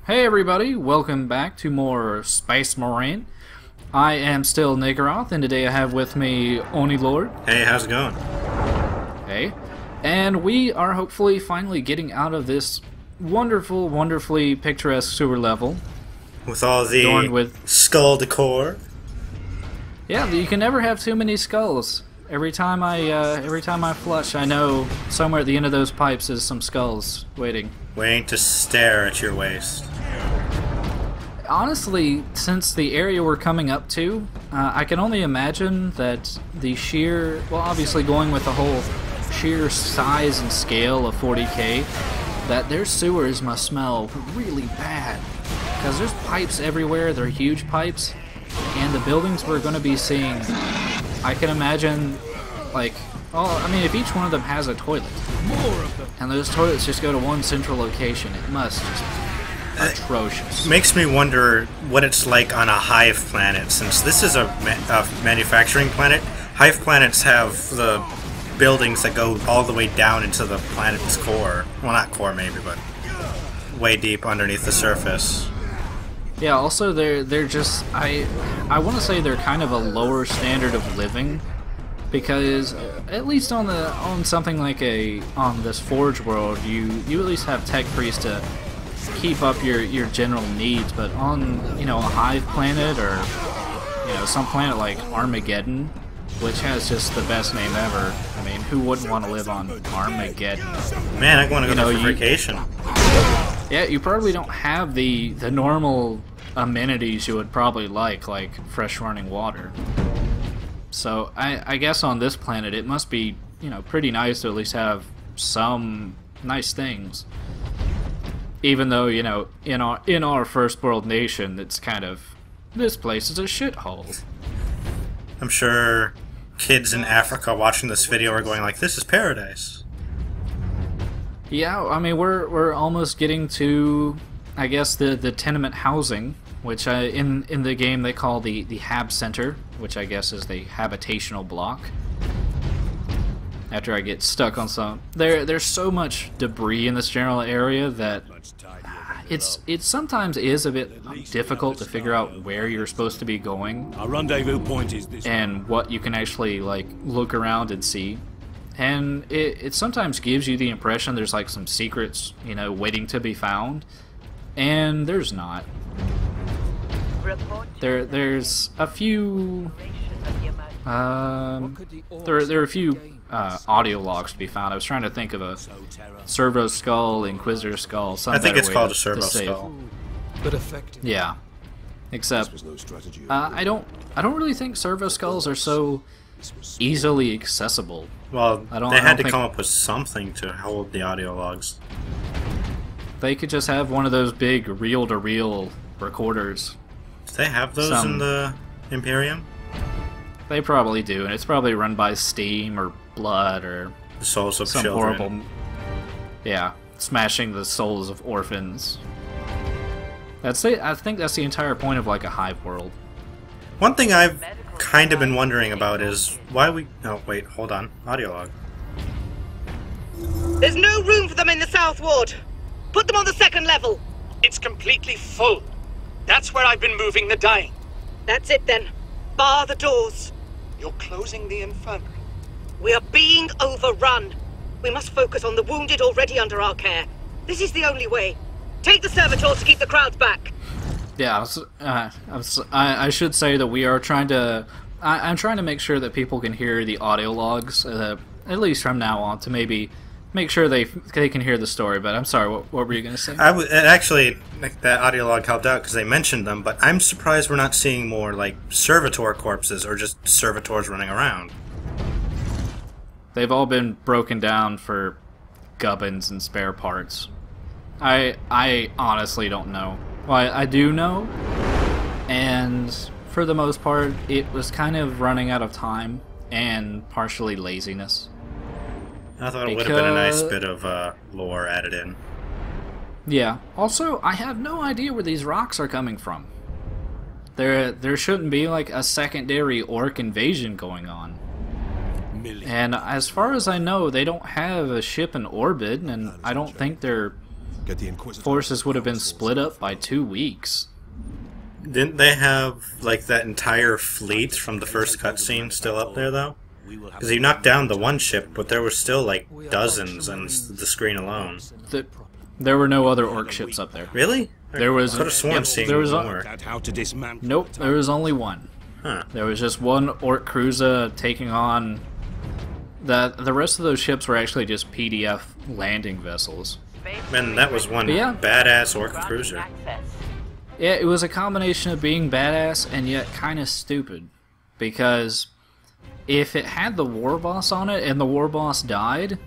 Hey everybody, welcome back to more Space Marine. I am still Niggeroth, and today I have with me OniLord. Hey, how's it going? Hey. And we are hopefully finally getting out of this wonderful, wonderfully picturesque sewer level. With all the adorned with skull decor. Yeah, you can never have too many skulls. Every time I flush, I know somewhere at the end of those pipes is some skulls waiting. Waiting to stare at your waist. Honestly, since the area we're coming up to, I can only imagine that the sheer, well, obviously going with the whole sheer size and scale of 40k, that their sewers must smell really bad. Because there's pipes everywhere, they're huge pipes, and the buildings we're going to be seeing, I can imagine, like, oh, I mean, if each one of them has a toilet, and those toilets just go to one central location, it must just be atrocious. Makes me wonder what it's like on a hive planet, since this is a manufacturing planet. Hive planets have the buildings that go all the way down into the planet's core. Well, not core maybe, but way deep underneath the surface. Yeah, also they're just, I want to say they're kind of a lower standard of living, because at least on something like on this Forge world, you at least have tech priests to keep up your general needs, but on, you know, a hive planet, or, you know, some planet like Armageddon, which has just the best name ever. I mean, who wouldn't want to live on Armageddon? Man, I want to go there for vacation. Yeah, you probably don't have the normal amenities you would probably like fresh running water. So I guess on this planet it must be, you know, pretty nice to at least have some nice things. Even though, you know, in our first world nation, it's kind of, this place is a shithole. I'm sure kids in Africa watching this video are going like, this is paradise. Yeah, I mean, we're almost getting to, I guess, the tenement housing, which in the game they call the Hab Center, which I guess is the habitational block. After I get stuck on some, there's so much debris in this general area that it sometimes is a bit difficult to figure out where you're supposed to be going. Our rendezvous point is this, and what you can actually like look around and see. And it sometimes gives you the impression there's like some secrets, you know, waiting to be found, and there's not. There's a few there are a few audio logs to be found. I was trying to think of a servo skull, Inquisitor skull, some I think better it's way called a to servo save. skull. but effective. Yeah, except I don't really think servo skulls are so easily accessible. Well, I they had to think come up with something to hold the audio logs. they could just have one of those big reel-to-reel recorders. Do they have those in the Imperium? They probably do, and it's probably run by Steam or Blood or The souls of some children. horrible, yeah, smashing the souls of orphans. I think that's the entire point of like a hive world. One thing I've kind of been wondering about is why we... Oh, wait, hold on. Audio log. There's no room for them in the South Ward. Put them on the second level. It's completely full. That's where I've been moving the dying. That's it then. Bar the doors. You're closing the infirmary. We are being overrun. We must focus on the wounded already under our care. This is the only way. Take the servitors to keep the crowds back. Yeah, I should say that we are trying to... I'm trying to make sure that people can hear the audio logs, at least from now on, to maybe make sure they can hear the story. But I'm sorry, what were you going to say? Actually, like, that audio log helped out because they mentioned them, but I'm surprised we're not seeing more, like, servitor corpses or just servitors running around. They've all been broken down for gubbins and spare parts. I honestly don't know. Well, I do know, and for the most part, it was kind of running out of time and partially laziness. I thought it would have been a nice bit of lore added in. Yeah. Also, I have no idea where these rocks are coming from. There shouldn't be like a secondary orc invasion going on. And as far as I know, they don't have a ship in orbit, and I don't think they're Get the Inquisitor. forces would have been split up by 2 weeks. Didn't they have, like, that entire fleet from the first cutscene still up there, though? Because you knocked down the one ship, but there were still, like, dozens on the screen alone. There were no other orc ships up there. Really? There was. I could have sworn yep, seeing there was more. How to dismantle. Nope, there was only one. Huh. There was just one orc cruiser taking on. The rest of those ships were actually just PDF landing vessels. Man, that was one Yeah. badass orc cruiser. Yeah, it was a combination of being badass and yet kind of stupid. Because if it had the war boss on it and the war boss died,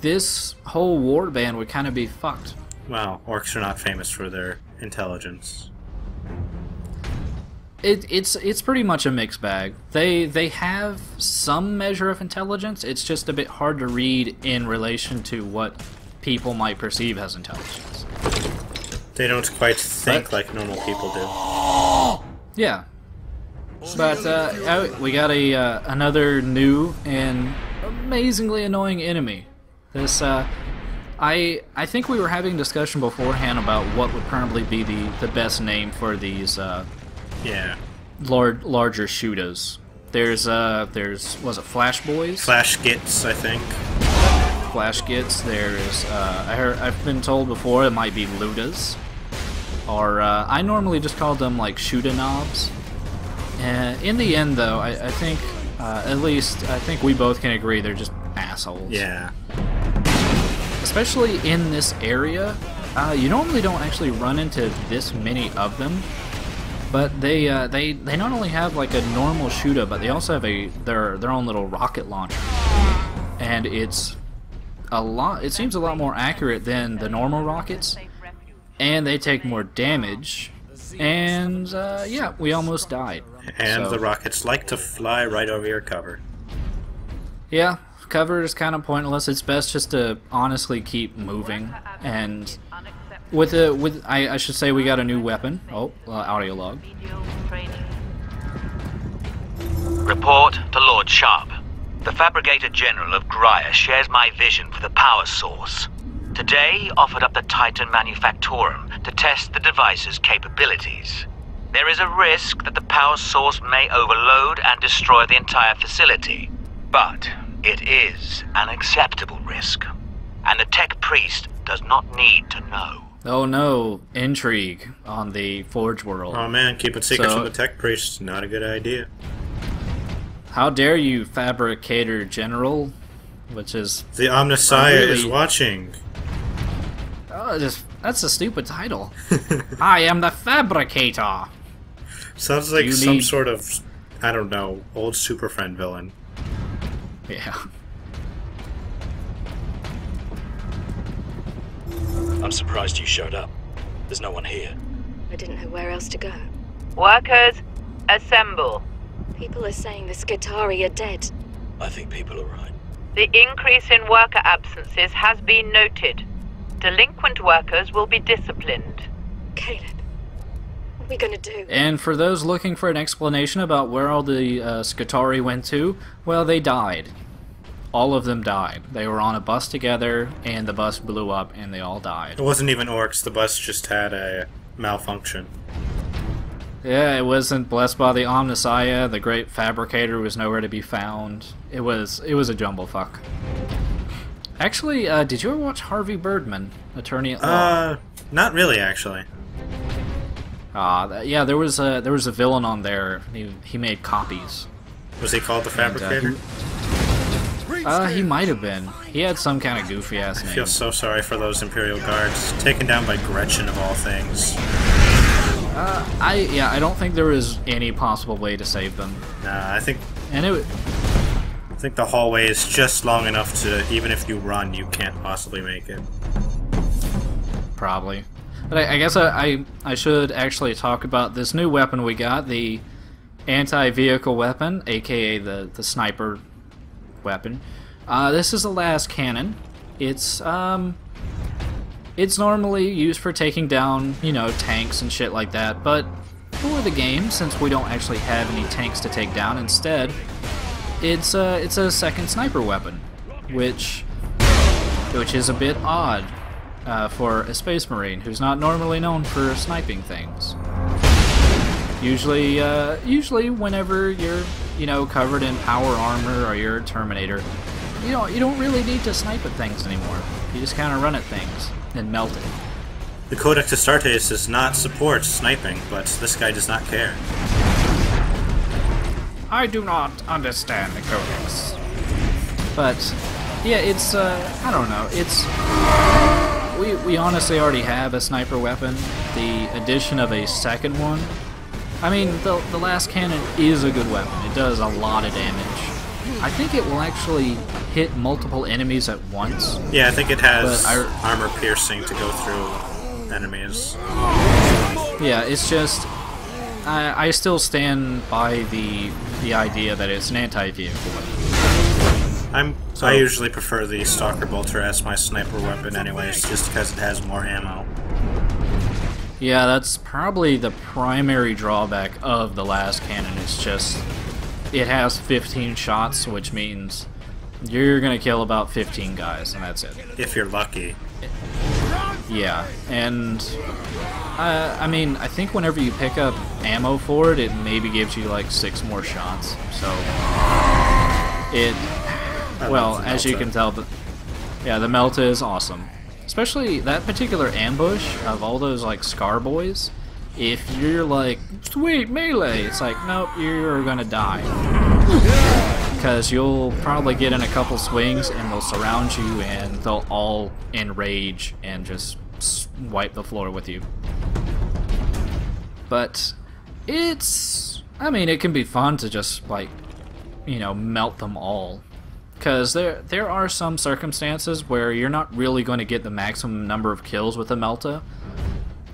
this whole war band would kind of be fucked. Wow, orcs are not famous for their intelligence. It's pretty much a mixed bag. They have some measure of intelligence. It's just a bit hard to read in relation to what people might perceive as intelligence. They don't quite think like normal people do. Yeah. But we got another new and amazingly annoying enemy. This I think we were having a discussion beforehand about what would probably be the best name for these Yeah. larger shooters. There's was it Flash Boys? Flash Gits, I think. Flash Gits. There's I've been told before it might be Ludas, or I normally just call them like Shooter Knobs. In the end, though, I think at least I think we both can agree they're just assholes. Yeah. Especially in this area, you normally don't actually run into this many of them. But they not only have like a normal shooter, but they also have their own little rocket launcher, and it's a lot. It seems a lot more accurate than the normal rockets, and they take more damage. And yeah, we almost died. And So, the rockets like to fly right over your cover. yeah, cover is kind of pointless. It's best just to honestly keep moving. And I should say we got a new weapon. Oh, audio log. Report to Lord Sharp. The Fabricator General of Graia shares my vision for the power source. Today, he offered up the Titan Manufactorum to test the device's capabilities. There is a risk that the power source may overload and destroy the entire facility. But it is an acceptable risk. And the Tech Priest does not need to know. Oh no, intrigue on the Forge world. Oh man, keep it secret So- from the Tech Priest. Not a good idea. How dare you, Fabricator General? Which is... The Omnissiah Really? is watching. Oh, that's a stupid title. I am the Fabricator. Sounds like You some need- sort of, I don't know, old Super Friend villain. Yeah. I'm surprised you showed up. There's no one here. I didn't know where else to go. Workers, assemble. People are saying the Skitari are dead. I think people are right. The increase in worker absences has been noted. Delinquent workers will be disciplined. Caleb, what are we gonna do? And for those looking for an explanation about where all the Skitari went to, well, they died. All of them died. They were on a bus together, and the bus blew up, and they all died. It wasn't even orcs, the bus just had a malfunction. Yeah, it wasn't blessed by the Omnissiah. The Great Fabricator was nowhere to be found. It was a jumblefuck. Actually, did you ever watch Harvey Birdman, Attorney at Law? Not really, actually. Yeah, there was a villain on there. He made copies. Was he called the Fabricator? He might have been. He had some kind of goofy ass I name. feel so sorry for those Imperial Guards, taken down by Gretchen of all things. I don't think there was any possible way to save them. Nah, I think And the hallway is just long enough to, even if you run, you can't possibly make it. probably. But I guess I should actually talk about this new weapon we got, the anti-vehicle weapon, aka the sniper weapon. This is the last cannon. It's normally used for taking down, tanks and shit like that, but for the game, since we don't actually have any tanks to take down, instead, it's a second sniper weapon, which is a bit odd. for a Space Marine who's not normally known for sniping things. Usually whenever you're, you know, covered in power armor or you're a Terminator, you don't really need to snipe at things anymore. You just kind of run at things and melt it. The Codex Astartes does not support sniping, but this guy does not care. I do not understand the Codex. But yeah, it's I don't know. It's we honestly already have a sniper weapon. The addition of a second one. I mean, the last cannon is a good weapon. It does a lot of damage. I think it will actually hit multiple enemies at once. Yeah, I think it has armor piercing to go through enemies. Yeah, it's just I still stand by the idea that it's an anti-vehicle weapon. I usually prefer the Stalker Bolter as my sniper weapon anyways, just because it has more ammo. Yeah, that's probably the primary drawback of the last cannon. It's just, it has 15 shots, which means you're gonna kill about 15 guys, and that's it. If you're lucky. Yeah, and I mean, I think whenever you pick up ammo for it, it maybe gives you like 6 more shots. So it, well, as you can tell, yeah, the Melta is awesome. Especially that particular ambush of all those like Scar boys. If you're like, sweet melee, it's like, nope, you're gonna die. Because you'll probably get in a couple swings and they'll surround you and they'll all enrage and just wipe the floor with you. But it's, I mean, it can be fun to just like, you know, melt them all. Because there are some circumstances where you're not really going to get the maximum number of kills with a Melta.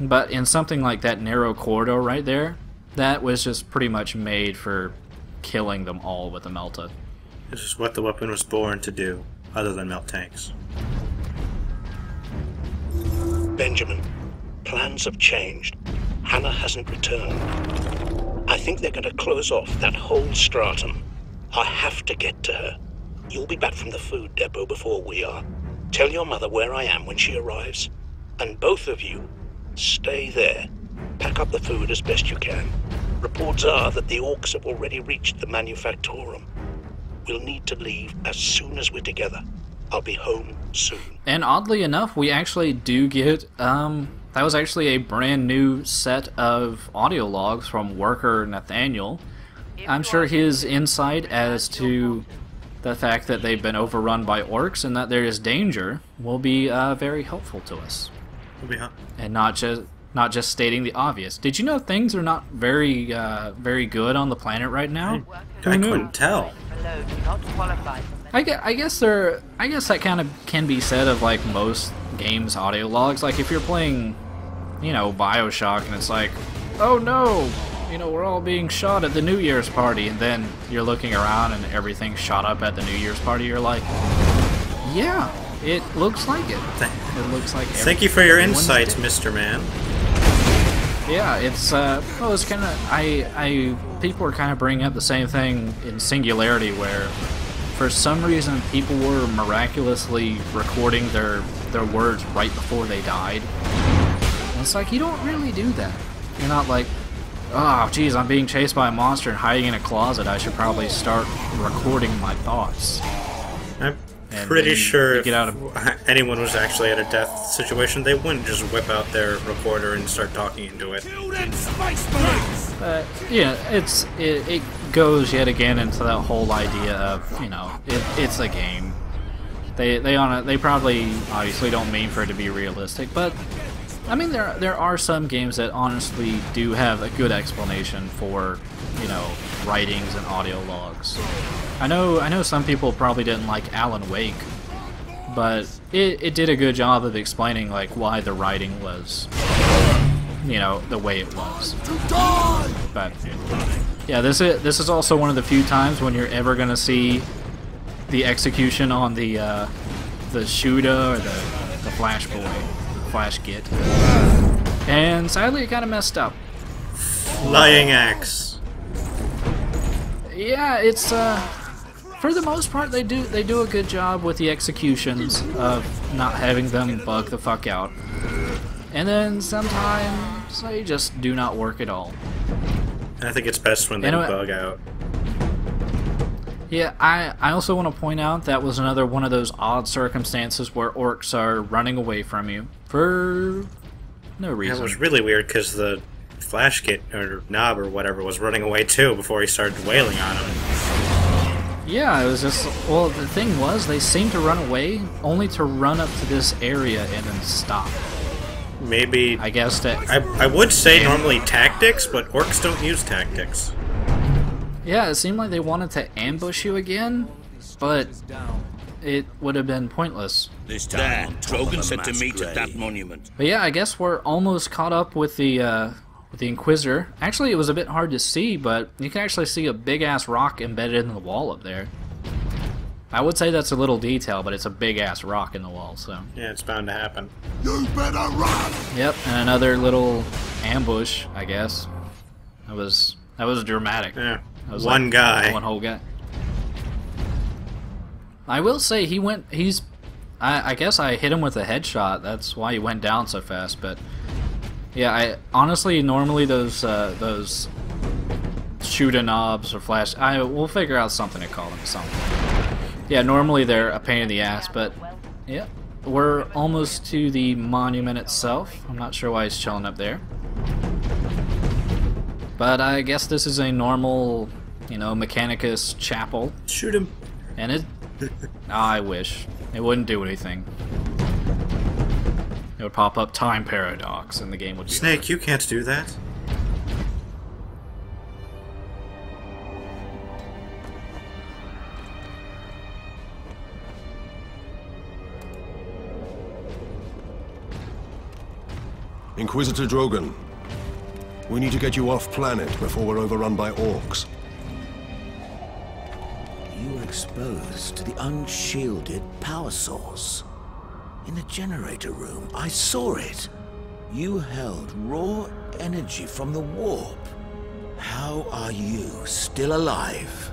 But in something like that narrow corridor right there, that was just pretty much made for killing them all with a Melta. This is what the weapon was born to do, other than melt tanks. Benjamin, plans have changed. Hannah hasn't returned. I think they're going to close off that whole stratum. I have to get to her. You'll be back from the food depot before we are. Tell your mother where I am when she arrives. And both of you, stay there. Pack up the food as best you can. Reports are that the orcs have already reached the Manufactorum. We'll need to leave as soon as we're together. I'll be home soon. And oddly enough, we actually do get, that was actually a brand new set of audio logs from worker Nathaniel. I'm sure his insight as to the fact that they've been overrun by orcs and that there is danger will be very helpful to us. And not just stating the obvious. Did you know things are not very good on the planet right now? I couldn't tell. I guess that kind of can be said of like most games audio logs. Like if you're playing, you know, BioShock and it's like, oh no, you know, we're all being shot at the New Year's party, and then you're looking around and everything's shot up at the New Year's party, you're like, yeah, it looks like it. It looks like Thank you for your insights, Mr. Man. Yeah, it's, well, it's kind of, people are kind of bringing up the same thing in Singularity, where for some reason people were miraculously recording their words right before they died. And it's like, you don't really do that. You're not like, oh, geez, I'm being chased by a monster and hiding in a closet. I should probably start recording my thoughts. I'm pretty sure if anyone was actually at a death situation, they wouldn't just whip out their recorder and start talking into it. Yeah, it goes yet again into that whole idea of, you know, it's a game. They probably obviously don't mean for it to be realistic, but I mean, there are some games that honestly do have a good explanation for, you know, writings and audio logs. I know some people probably didn't like Alan Wake, but it did a good job of explaining like why the writing was, you know, the way it was. But yeah, this is also one of the few times when you're ever gonna see the execution on the Shuda or the Flash Boy. Flash Git. And sadly it kind of messed up. Flying axe. Yeah, it's for the most part, they do a good job with the executions of not having them bug the fuck out. And then sometimes they just do not work at all. I think it's best when they bug out. Yeah, I also want to point out that was another one of those odd circumstances where orcs are running away from you for no reason. Yeah, it was really weird because the flash kit or knob or whatever was running away too before he started wailing on him. Yeah, it was just, well, the thing was they seemed to run away only to run up to this area and then stop. Maybe I guess that I would say normally tactics, but orcs don't use tactics. Yeah, it seemed like they wanted to ambush you again, but it would have been pointless. This time, Drogon said to meet at that monument. But yeah, I guess we're almost caught up with the Inquisitor. Actually, it was a bit hard to see, but you can actually see a big-ass rock embedded in the wall up there. I would say that's a little detail, but it's a big-ass rock in the wall, so... Yeah, it's bound to happen. You better run! Yep, and another little ambush, I guess. That was dramatic. Yeah. Was one like guy. One whole guy. I will say I guess I hit him with a headshot. That's why he went down so fast. But yeah, honestly normally those shoot-a knobs or flash. We'll figure out something to call them. Something. Yeah, normally they're a pain in the ass. But yeah, we're almost to the monument itself. I'm not sure why he's chilling up there. But I guess this is a normal, Mechanicus chapel. Shoot him. And it... I wish. It wouldn't do anything. It would pop up time paradox and the game would be Snake, over. you can't do that. Inquisitor Drogon. We need to get you off planet before we're overrun by orcs. You were exposed to the unshielded power source. In the generator room, I saw it. You held raw energy from the warp. How are you still alive?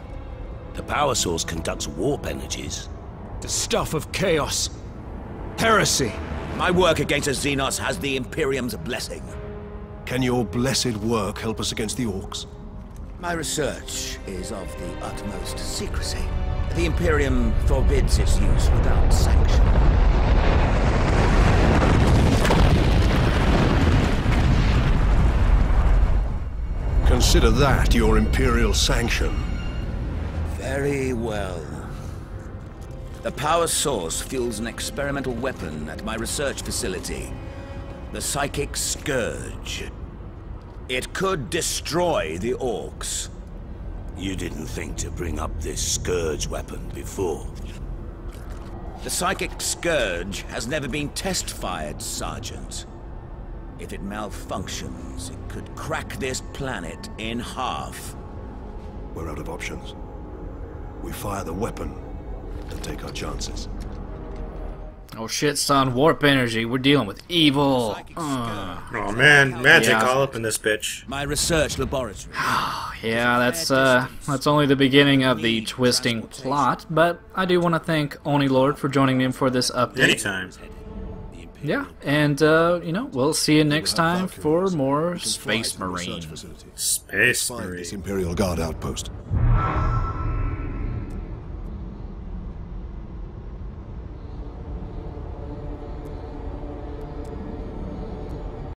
The power source conducts warp energies. The stuff of chaos. Heresy. My work against the Xenos has the Imperium's blessing. Can your blessed work help us against the orcs? My research is of the utmost secrecy. The Imperium forbids its use without sanction. Consider that your Imperial sanction. Very well. The power source fuels an experimental weapon at my research facility. The Psychic Scourge. It could destroy the orcs. You didn't think to bring up this Scourge weapon before. The Psychic Scourge has never been test-fired, Sergeant. If it malfunctions, it could crack this planet in half. We're out of options. We fire the weapon and take our chances. Oh shit, son, warp energy. We're dealing with evil. Oh man, magic all up in this bitch. My research laboratory. Yeah, that's only the beginning of the twisting plot, but I do want to thank OniLord for joining me for this update. Anytime. Yeah, and we'll see you next time for more Space Marine. Space Marine. Find this Imperial Guard outpost.